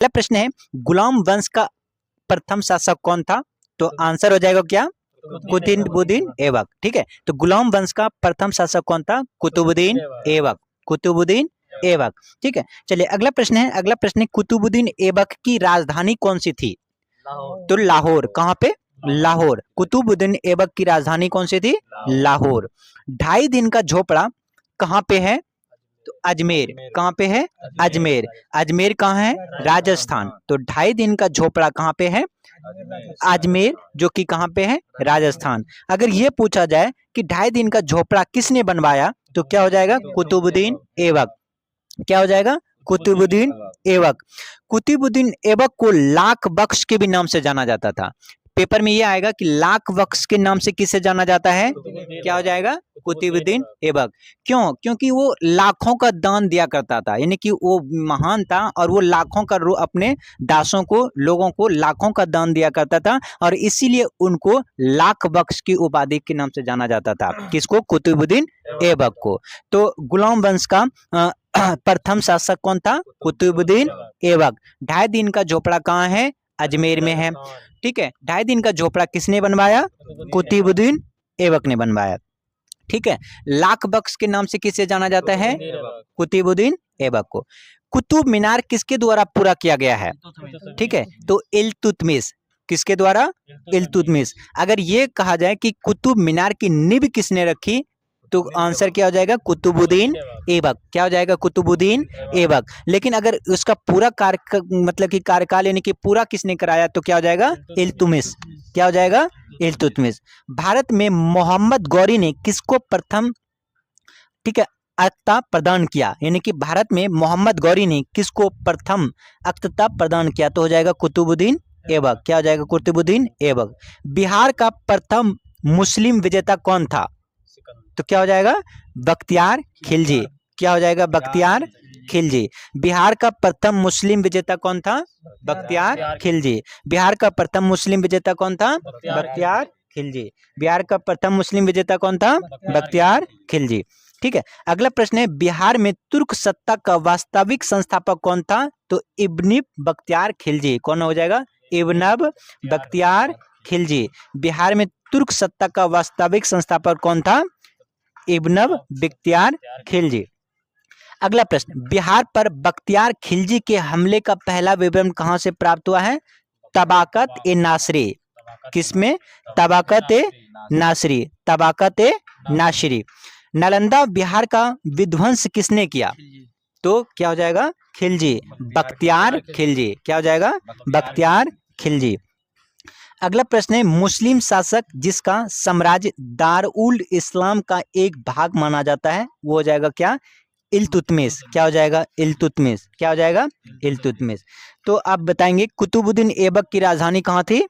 अगला प्रश्न है गुलाम वंश का प्रथम शासक कौन था? तो आंसर हो जाएगा क्या? कुतुबुद्दीन ऐबक। ठीक है, तो गुलाम वंश का प्रथम शासक कौन था? कुतुबुद्दीन ऐबक, कुतुबुद्दीन ऐबक। ठीक है, चलिए अगला प्रश्न है। अगला प्रश्न है कुतुबुद्दीन ऐबक की राजधानी कौन सी थी? तो लाहौर। कहाँ पे? लाहौर। कुतुबुद्दीन ऐबक की राजधानी कौन सी थी? लाहौर। 2.5 दिन का झोपड़ा कहाँ पे है? तो अजमेर। कहाँ पे है? अजमेर। अजमेर कहाँ है? राजस्थान। तो 2.5 दिन का झोपड़ा कहाँ पे है? अजमेर, जो कि कहाँ पे है? राजस्थान। अगर ये पूछा जाए कि 2.5 दिन का झोपड़ा किसने बनवाया, तो क्या हो जाएगा? कुतुबुद्दीन ऐबक। क्या हो जाएगा? कुतुबुद्दीन ऐबक। कुतुबुद्दीन ऐबक को लाख बख्श के भी नाम से जाना जाता था। पेपर में ये आएगा कि लाख बख्श के नाम से किसे जाना जाता है? क्या हो जाएगा? कुतुबुद्दीन ऐबक। क्यों? क्योंकि वो लाखों का दान दिया करता था, यानी कि वो महान था और वो लाखों का अपने दासों को, लोगों को लाखों का दान दिया करता था, और इसीलिए उनको लाख बख्श की उपाधि के नाम से जाना जाता था। किसको? कुतुबुद्दीन ऐबक को। तो गुलाम वंश का प्रथम शासक कौन था? कुतुबुद्दीन ऐबक। 2.5 दिन का झोपड़ा कहाँ है? अजमेर में है। ठीक है, 2.5 दिन का झोपड़ा किसने बनवाया? कुतुबुद्दीन ऐबक ने बनवाया। ठीक है, लाख बख्श के नाम से किसे जाना जाता है? कुतुबुद्दीन ऐबक को। कुतुब मीनार किसके द्वारा पूरा किया गया है? ठीक है, तो इल्तुतमिश। किसके द्वारा? इल्तुतमिश। अगर ये कहा जाए कि कुतुब मीनार की नींव किसने रखी, तो आंसर क्या हो जाएगा? कुतुबुद्दीन ऐबक। क्या हो जाएगा? कुतुबुद्दीन ऐबक। लेकिन अगर उसका पूरा मतलब कि कार्यकाल यानी कि पूरा किसने कराया, तो क्या हो जाएगा? इल्तुतमिश। क्या हो जाएगा? इल्तुतमिश। भारत में मोहम्मद गौरी ने किसको प्रथम, ठीक है, अक्ता प्रदान किया? यानी कि भारत में मोहम्मद गौरी ने किसको प्रथम अक्तता प्रदान किया? तो हो जाएगा कुतुबुद्दीन ऐबक। क्या हो जाएगा? कुतुबुद्दीन ऐबक। बिहार का प्रथम मुस्लिम विजेता कौन था? तो क्या हो जाएगा? बख्तियार खिलजी। क्या हो जाएगा? बख्तियार खिलजी। बिहार का प्रथम मुस्लिम विजेता कौन था? बख्तियार खिलजी। बिहार का प्रथम मुस्लिम विजेता कौन था? बख्तियार खिलजी। बिहार का प्रथम मुस्लिम विजेता कौन था? बख्तियार खिलजी। ठीक है, अगला प्रश्न है बिहार में तुर्क सत्ता का वास्तविक संस्थापक कौन था? तो इब्न बख्तियार खिलजी। कौन हो जाएगा? इब्न बख्तियार खिलजी। बिहार में तुर्क सत्ता का वास्तविक संस्थापक कौन था? इब्न बख्तियार खिलजी। अगला प्रश्न, बिहार पर बख्तियार खिलजी के हमले का पहला विवरण कहां से प्राप्त हुआ है? तबाकत ए नासरी। किसमें? तबाकत ए नासरी। तबाकत ए नासरी। नालंदा बिहार का विध्वंस किसने किया? तो क्या हो जाएगा? खिलजी। बख्तियार खिलजी। क्या हो जाएगा? बख्तियार खिलजी। अगला प्रश्न है मुस्लिम शासक जिसका साम्राज्य दारुल इस्लाम का एक भाग माना जाता है, वो हो जाएगा क्या? इल्तुतमिश। क्या हो जाएगा? इल्तुतमिश। क्या हो जाएगा? इल्तुतमिश। तो आप बताएंगे कुतुबुद्दीन ऐबक की राजधानी कहाँ थी?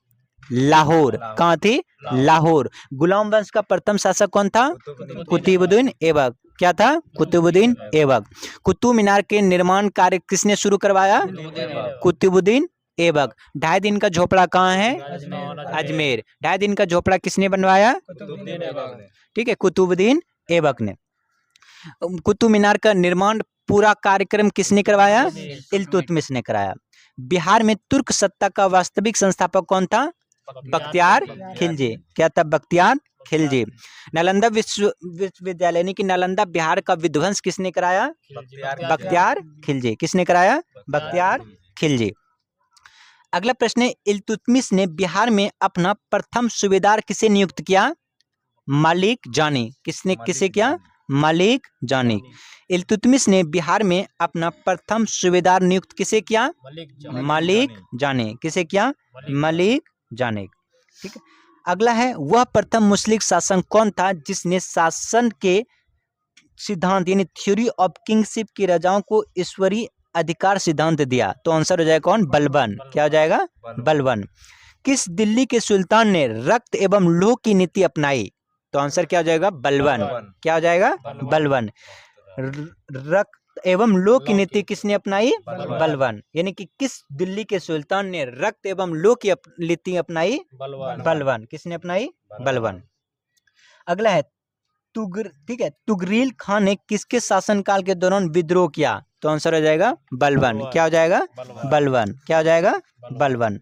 लाहौर। कहाँ थी? लाहौर। गुलाम वंश का प्रथम शासक कौन था? कुतुबुद्दीन ऐबक। क्या था? कुतुबुद्दीन ऐबक। कुतुब मीनार के निर्माण कार्य किसने शुरू करवाया? कुतुबुद्दीन ऐबक। 2.5 दिन का झोपड़ा कहाँ है? अजमेर। 2.5 दिन का झोपड़ा किसने बनवाया? ठीक है, कुतुबुद्दीन ऐबक ने। कुतुब मीनार का निर्माण पूरा कार्यक्रम किसने करवाया? इल्तुतमिश ने कराया। बिहार में तुर्क सत्ता का वास्तविक संस्थापक कौन था? बख्तियार खिलजी। क्या था? बख्तियार खिलजी। नालंदा विश्वविद्यालय यानी कि नालंदा बिहार का विध्वंस किसने कराया? बख्तियार खिलजी। किसने कराया? बख्तियार खिलजी। अगला प्रश्न है इल्तुतमिश ने बिहार में अपना प्रथम सूबेदार किसे नियुक्त किया? मलिक जानी। किसने किसे किया? मलिक जानी। इल्तुतमिश ने बिहार में अपना प्रथम सूबेदार नियुक्त किसे किया? मलिक जानी। किसे किया? मलिक जानी। ठीक है, अगला है वह प्रथम मुस्लिम शासक कौन था जिसने शासन के सिद्धांत यानी थ्योरी ऑफ किंगशिप की राजाओं को ईश्वरीय अधिकार सिद्धांत दिया? तो आंसर हो जाएगा कौन? बलबन। क्या हो जाएगा? बलबन। किस दिल्ली के सुल्तान ने रक्त एवं लोह की नीति अपनाई? तो आंसर क्या हो जाएगा? बलबन। क्या हो जाएगा? बलबन। रक्त एवं लोह की नीति किसने अपनाई? बलबन। यानी कि किस दिल्ली के सुल्तान ने रक्त एवं लोह की नीति अपनाई? बलबन। किसने अपनाई? बलबन। अगला है ठीक है, तुगरील खान ने किसके शासनकाल के दौरान विद्रोह किया? तो आंसर हो जाएगा बलबन। क्या हो जाएगा? बलबन। क्या हो जाएगा? बलबन।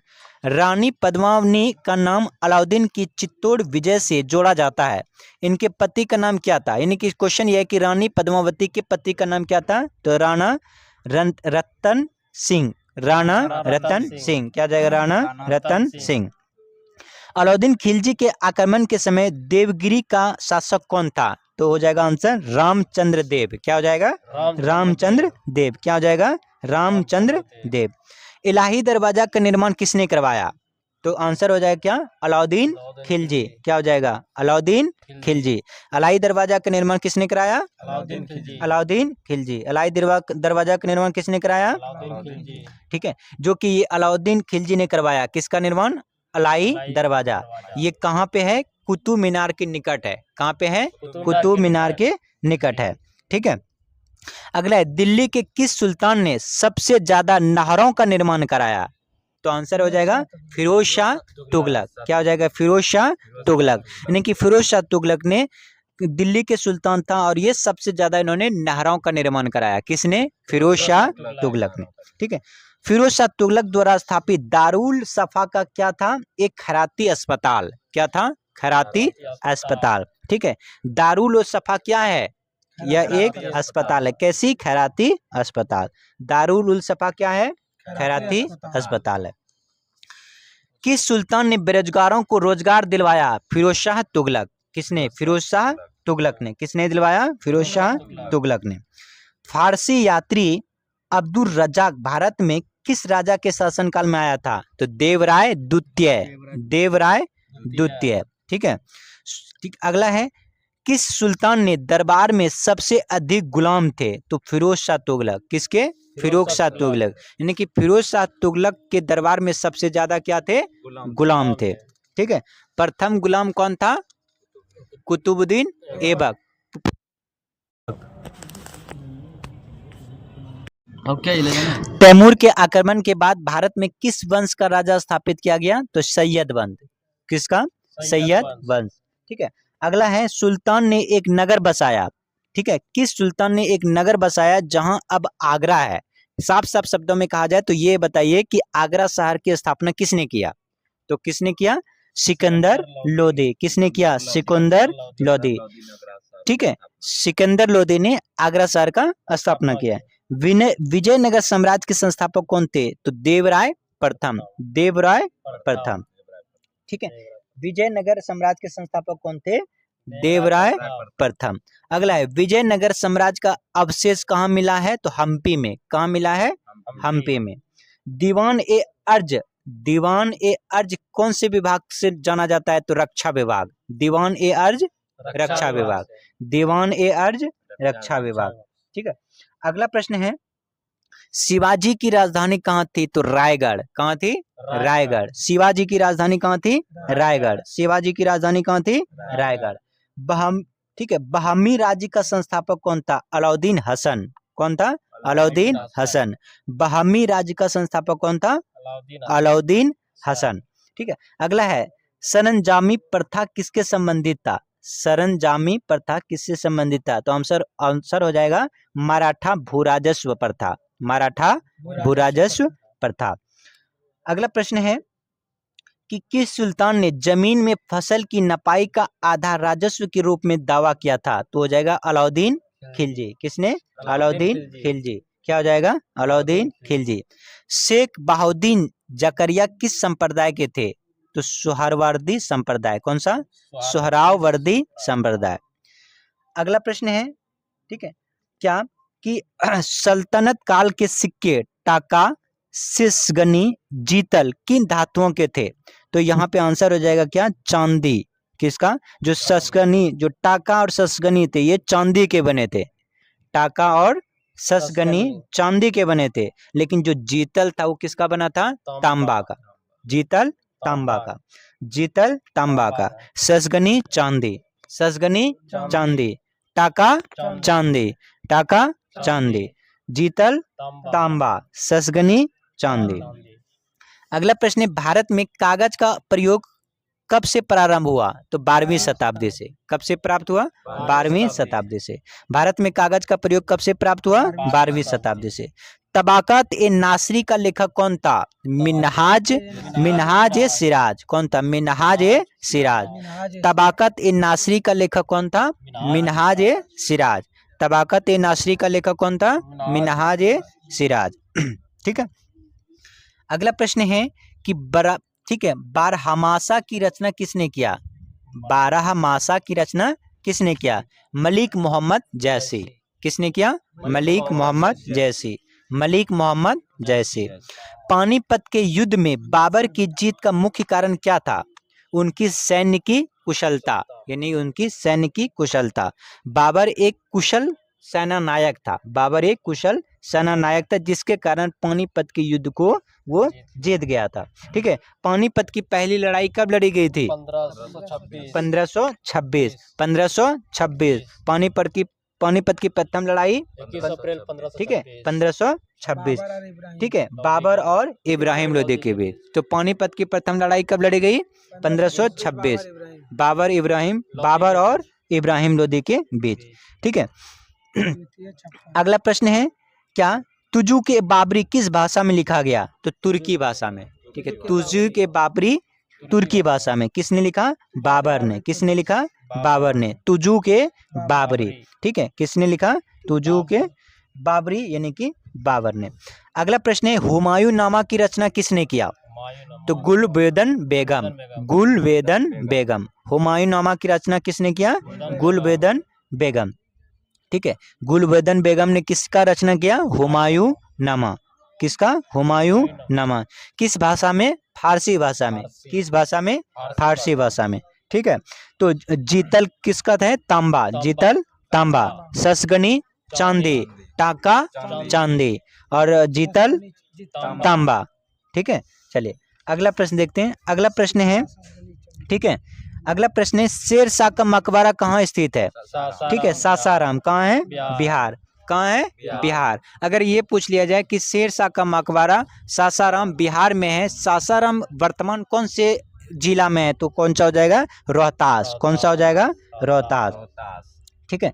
रानी पद्मावती का नाम अलाउद्दीन की चित्तौड़ विजय से जोड़ा जाता है। इनके पति का नाम क्या था? यानी कि क्वेश्चन ये है कि रानी पद्मावती के पति का नाम क्या था? तो राणा रतन सिंह। राणा रतन सिंह। क्या हो जाएगा? राणा रतन सिंह। अलाउद्दीन खिलजी के आक्रमण के समय देवगिरी का शासक कौन था? तो हो जाएगा आंसर रामचंद्र देव। क्या हो जाएगा? रामचंद्र देव। क्या हो जाएगा? रामचंद्र देव। इलाही दरवाजा का निर्माण किसने करवाया? तो आंसर हो जाएगा क्या? अलाउद्दीन खिलजी। क्या हो जाएगा? अलाउद्दीन खिलजी। इलाही दरवाजा का निर्माण किसने कराया? अलाउद्दीन खिलजी। इलाही दरवाजा का निर्माण किसने कराया? ठीक है, जो कि ये अलाउद्दीन खिलजी ने करवाया। किसका निर्माण? इलाही दरवाजा। ये कहाँ पे है? कुतुब मीनार के निकट है। कहाँ पे है? कुतुब मीनार के निकट है। ठीक है, अगला है, दिल्ली के किस सुल्तान ने सबसे ज्यादा नहरों का निर्माण कराया? तो आंसर हो जाएगा फिरोज शाह तुगलक। क्या हो जाएगा? फिरोज शाह तुगलक। यानी कि फिरोज शाह तुगलक ने दिल्ली के सुल्तान था और ये सबसे ज्यादा इन्होंने नहरों का निर्माण कराया। किसने? फिरोज शाह तुगलक ने। ठीक है, फिरोज शाह तुगलक द्वारा स्थापित दारुल सफा का क्या था? एक खैराती अस्पताल। क्या था? खैराती अस्पताल। ठीक है, दारुल सफा क्या है? यह एक अस्पताल है। कैसी? खैराती अस्पताल। दारुल सफा क्या है? खैराती अस्पताल है। किस सुल्तान ने बेरोजगारों को रोजगार दिलवाया? फिरोज शाह तुगलक। किसने? फिरोज शाह तुगलक ने। किसने दिलवाया? फिरोज शाह तुगलक ने। फारसी यात्री अब्दुल रज्जाक भारत में किस राजा के शासनकाल में आया था? तो देवराय द्वितीय। देवराय द्वितीय। ठीक है, ठीक। अगला है, किस सुल्तान ने दरबार में सबसे अधिक गुलाम थे? तो फिरोज शाह तुगलक। किसके? फिरोज शाह तुगलक। यानी कि फिरोज शाह तुगलक के दरबार में सबसे ज्यादा क्या थे? गुलाम थे। ठीक है, प्रथम गुलाम कौन था? कुतुबुद्दीन ऐबक। तैमूर के आक्रमण के बाद भारत में किस वंश का राजा स्थापित किया गया? तो सैयद वंश। किसका? सैयद वंश। ठीक है, अगला है, सुल्तान ने एक नगर बसाया। ठीक है, किस सुल्तान ने एक नगर बसाया जहां अब आगरा है? साफ साफ शब्दों में कहा जाए तो ये बताइए कि आगरा शहर की स्थापना किसने किया? तो किसने किया? सिकंदर लोदी। किसने किया? सिकंदर लोदी। ठीक है, सिकंदर लोदी ने आगरा शहर का स्थापना किया। विजयनगर साम्राज्य के संस्थापक कौन थे? तो देवराय प्रथम। देवराय प्रथम। ठीक है, विजयनगर साम्राज्य के संस्थापक कौन थे? देवराय प्रथम। अगला है, विजयनगर साम्राज्य का अवशेष कहाँ मिला है? तो हम्पी में। कहाँ मिला है? हम्पी में। दीवान ए अर्ज। दीवान ए अर्ज कौन से विभाग से जाना जाता है? तो रक्षा विभाग। दीवान ए अर्ज रक्षा विभाग। दीवान ए अर्ज रक्षा विभाग। ठीक है, अगला प्रश्न है, शिवाजी की राजधानी कहाँ थी? तो रायगढ़। कहाँ थी? रायगढ़। शिवाजी की राजधानी कहाँ थी? रायगढ़। शिवाजी की राजधानी कहाँ थी? रायगढ़। ठीक है, बहमी राज्य का संस्थापक कौन था? अलाउद्दीन हसन। कौन था? अलाउद्दीन हसन। बहमी राज्य का संस्थापक कौन था? अलाउद्दीन हसन। ठीक है, अगला है, सरंजामी प्रथा किसके संबंधित था? सरंजामी प्रथा किससे संबंधित था? तो आंसर हो जाएगा मराठा भूराजस्व प्रथा। मराठा भूराजस्व प्रथा। अगला प्रश्न है कि किस सुल्तान ने जमीन में फसल की नपाई का आधा राजस्व के रूप में दावा किया था? तो हो जाएगा अलाउद्दीन खिलजी। किसने? अलाउद्दीन खिलजी। क्या हो जाएगा? अलाउद्दीन खिलजी। शेख बहाउद्दीन जकरिया किस संप्रदाय के थे? तो सोहरावर्दी संप्रदाय। कौन सा? सोहरावर्दी संप्रदाय। अगला प्रश्न है, ठीक है, क्या कि सल्तनत काल के सिक्के टाका, सिसगनी, जीतल किन धातुओं के थे? तो यहाँ पे आंसर हो जाएगा क्या? चांदी। किसका? जो ससगनी, जो टाका और ससगनी थे ये चांदी के बने थे। टाका और ससगनी चांदी के बने थे, लेकिन जो जीतल था वो किसका बना था? तांबा का। जीतल तांबा का। जीतल तांबा का। ससगनी चांदी। ससगनी चांदी। टाका चांदी। टाका चांदी। जीतल तांबा। ससगनी चांदी। अगला प्रश्न है, भारत में कागज का प्रयोग कब से प्रारंभ हुआ? तो 12वीं शताब्दी से। कब से प्राप्त हुआ? 12वीं शताब्दी से। भारत में कागज का प्रयोग कब से प्राप्त हुआ? 12वीं शताब्दी से। तबाकत ए नासरी का लेखक कौन था? मिनहाज मिनहाज ए सिराज। कौन था? मिनहाज ए सिराज। तबाकत ए नासरी का लेखक कौन था? मिनहाज ए सिराज। तबाकत ए नासरी का लेखक कौन था? मिनहाज ए सिराज। ठीक है। अगला प्रश्न है कि ठीक है, बारहमासा की रचना किसने किया? बारहमासा की रचना किसने किया? मलिक मोहम्मद जैसी। किसने किया? मलिक मोहम्मद जैसी। मलिक मोहम्मद जैसी। पानीपत के युद्ध में बाबर की जीत का मुख्य कारण क्या था? उनकी सैन्य की कुशलता, यानी उनकी सैन्य की कुशलता। बाबर एक कुशल सेना नायक था। बाबर एक कुशल सेना नायक था, जिसके कारण पानीपत के युद्ध को वो जीत गया था। ठीक है। पानीपत की पहली लड़ाई कब लड़ी गई थी? 1526। 1526 पानीपत की प्रथम लड़ाई 21 अप्रैल 1526। ठीक है, 1526। ठीक है, बाबर और इब्राहिम लोधी के बीच। तो पानीपत की प्रथम लड़ाई कब लड़ी गई? 1526। बाबर और इब्राहिम लोधी के बीच। ठीक है। अगला प्रश्न है, क्या तुजु के बाबरी किस भाषा में लिखा गया? तो तुर्की भाषा में। ठीक है, तुजु के बाबरी तुर्की भाषा में। किसने लिखा? बाबर ने। किसने लिखा? बाबर ने। तुजु के बाबरी। ठीक है, किसने लिखा? तुजु के बाबरी यानी कि बाबर ने। अगला प्रश्न है, हुमायूं नामा की रचना किसने किया? तो गुलवेदन बेगम। गुलवेदन बेगम। हुमायूं नामा की रचना किसने किया? गुलवेदन बेगम। ठीक है, गुलवेदन बेगम ने किसका रचना किया? हुमायूं नामा। किसका? हुमायूं नामा। किस भाषा में? फारसी भाषा में। किस भाषा में? फारसी भाषा में। ठीक है। तो जीतल किसका था? तांबा। जीतल तांबा। ससगनी चांदी। टाका चांदी और जीतल तांबा। ठीक है। चलिए अगला प्रश्न देखते हैं। अगला प्रश्न है, ठीक है, अगला प्रश्न है, शेर शाह का मकबरा कहाँ स्थित है? ठीक है, सासाराम। कहाँ है? बिहार। कहाँ है? बिहार। अगर ये पूछ लिया जाए कि शेर शाह का मकबरा सासाराम बिहार में है, सासाराम वर्तमान कौन से जिला में है, तो कौन सा हो जाएगा? रोहतास। कौन सा हो जाएगा? रोहतास। ठीक है।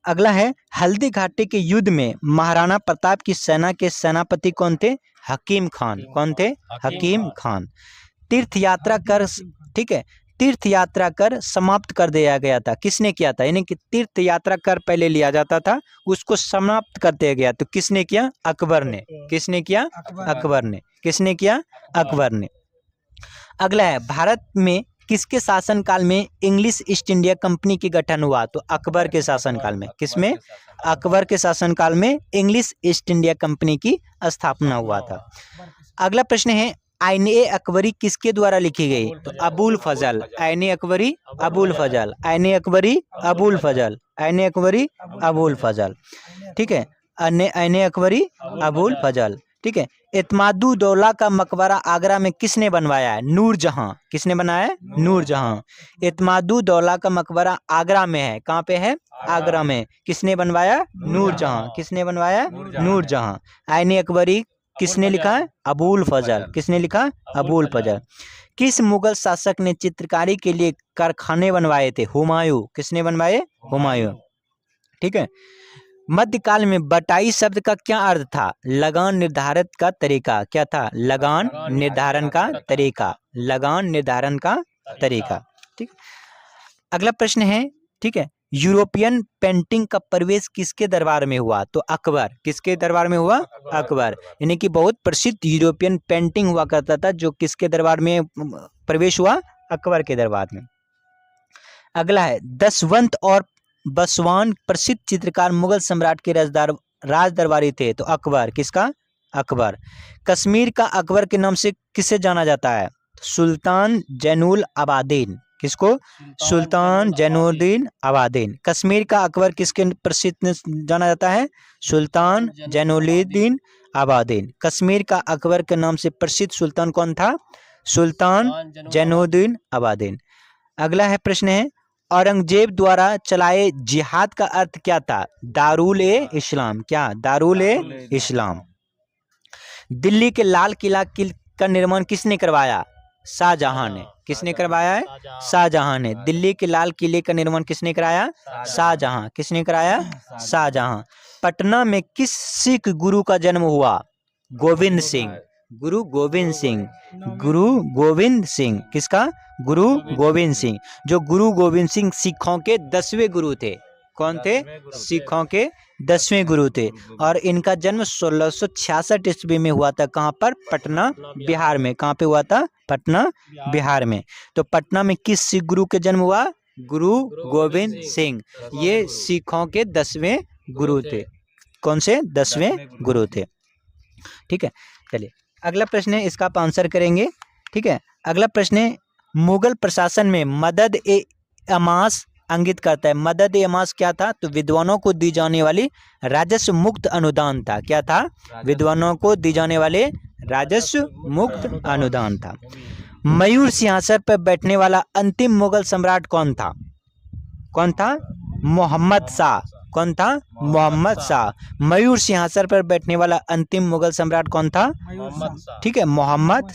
अगला है, हल्दी घाटी के युद्ध में महाराणा प्रताप की सेना के सेनापति कौन थे? हकीम खान। कौन थे? हकीम खान। तीर्थ यात्रा कर, ठीक है, तीर्थ यात्रा कर समाप्त कर दिया गया था। किसने किया था? यानी कि तीर्थ यात्रा कर पहले लिया जाता था, उसको समाप्त कर दिया गया। तो किसने किया? अकबर ने। किसने किया? अकबर ने। किसने किया? अकबर ने। अगला है, भारत में किसके शासनकाल में इंग्लिश ईस्ट इंडिया कंपनी की गठन हुआ? तो अकबर के शासनकाल में। किसमें? अकबर के शासनकाल में इंग्लिश ईस्ट इंडिया कंपनी की स्थापना हुआ था। अगला प्रश्न है, आईने अकबरी किसके द्वारा लिखी गई? तो अबुल फजल। आईने अकबरी अबुल फजल। आईने अकबरी अबुल फजल। आईने अकबरी अबुल फजल। ठीक है, आईने अकबरी अबुल फजल। ठीक है। एतमादु दौला का मकबरा आगरा में किसने बनवाया है? नूरजहां। किसने बनाया है? नूरजहां। एतमादु दौला का मकबरा आगरा में है। कहाँ पे है? आगरा में। किसने बनवाया? नूरजहां। किसने बनवाया? नूरजहां। आईने अकबरी किसने लिखा है? अबुल फजल। किसने लिखा? अबुल फजल। किस मुगल शासक ने चित्रकारी के लिए कारखाने बनवाए थे? हुमायूं। किसने बनवाए? हुमायूं। ठीक है। मध्यकाल में बटाई शब्द का क्या अर्थ था? लगान निर्धारित का तरीका। क्या था? लगान निर्धारण का तरीका। लगान निर्धारण का तरीका। ठीक। अगला प्रश्न है, ठीक है, यूरोपियन पेंटिंग का प्रवेश किसके दरबार में हुआ? तो अकबर। किसके दरबार में हुआ? अकबर। यानी कि बहुत प्रसिद्ध यूरोपियन पेंटिंग हुआ करता था, जो किसके दरबार में प्रवेश हुआ? अकबर के दरबार में। अगला है, दशवंत और बसवान प्रसिद्ध चित्रकार मुगल सम्राट के राज दरबारी थे। तो अकबर। किसका? अकबर। कश्मीर का अकबर के नाम से किसे जाना जाता है? सुल्तान जैनुल आबादीन। किसको? सुल्तान जैनुद्दीन आबादीन। कश्मीर का अकबर किसके प्रसिद्ध जाना जाता है? सुल्तान जैनुद्दीन आबादीन। कश्मीर का अकबर के नाम से प्रसिद्ध सुल्तान कौन था? सुल्तान जैनुद्दीन आबादीन। अगला है प्रश्न है, औरंगजेब द्वारा चलाए जिहाद का अर्थ क्या था? दारुल ए इस्लाम। क्या? दारुल ए इस्लाम। दिल्ली के लाल किला का निर्माण किसने करवाया? शाहजहां ने। किसने करवाया है? शाहजहां ने। दिल्ली के लाल किले का निर्माण किसने कराया? शाहजहां। किसने कराया? शाहजहां। पटना में किस सिख गुरु का जन्म हुआ? गोविंद सिंह। गुरु गोविंद सिंह। गुरु गोविंद सिंह। किसका? गुरु गोविंद सिंह। जो गुरु गोविंद सिंह सिखों के 10वें गुरु थे। कौन थे? सिखों के 10वें गुरु थे। और इनका जन्म 1666 ईस्वी में हुआ था। कहाँ पर? पटना बिहार में। कहाँ पे हुआ था? पटना बिहार में। तो पटना में किस सिख गुरु के जन्म हुआ? गुरु गोविंद सिंह। ये सिखों के 10वें गुरु थे। कौन से? 10वें गुरु थे। ठीक है, चलिए अगला प्रश्न है, इसका आप आंसर करेंगे। ठीक है, अगला प्रश्न है, मुगल प्रशासन में मदद ए अमास अंकित करता है। मदद ए अमास क्या था? तो विद्वानों को दी जाने वाली राजस्व मुक्त अनुदान था। क्या था? विद्वानों को दी जाने वाले राजस्व मुक्त अनुदान था। मयूर सिंहासन पर बैठने वाला अंतिम मुगल सम्राट कौन था? कौन था? मोहम्मद शाह। कौन था? मोहम्मद शाह। मयूर सिंहासन पर बैठने वाला अंतिम मुगल सम्राट कौन था? ठीक है, मोहम्मद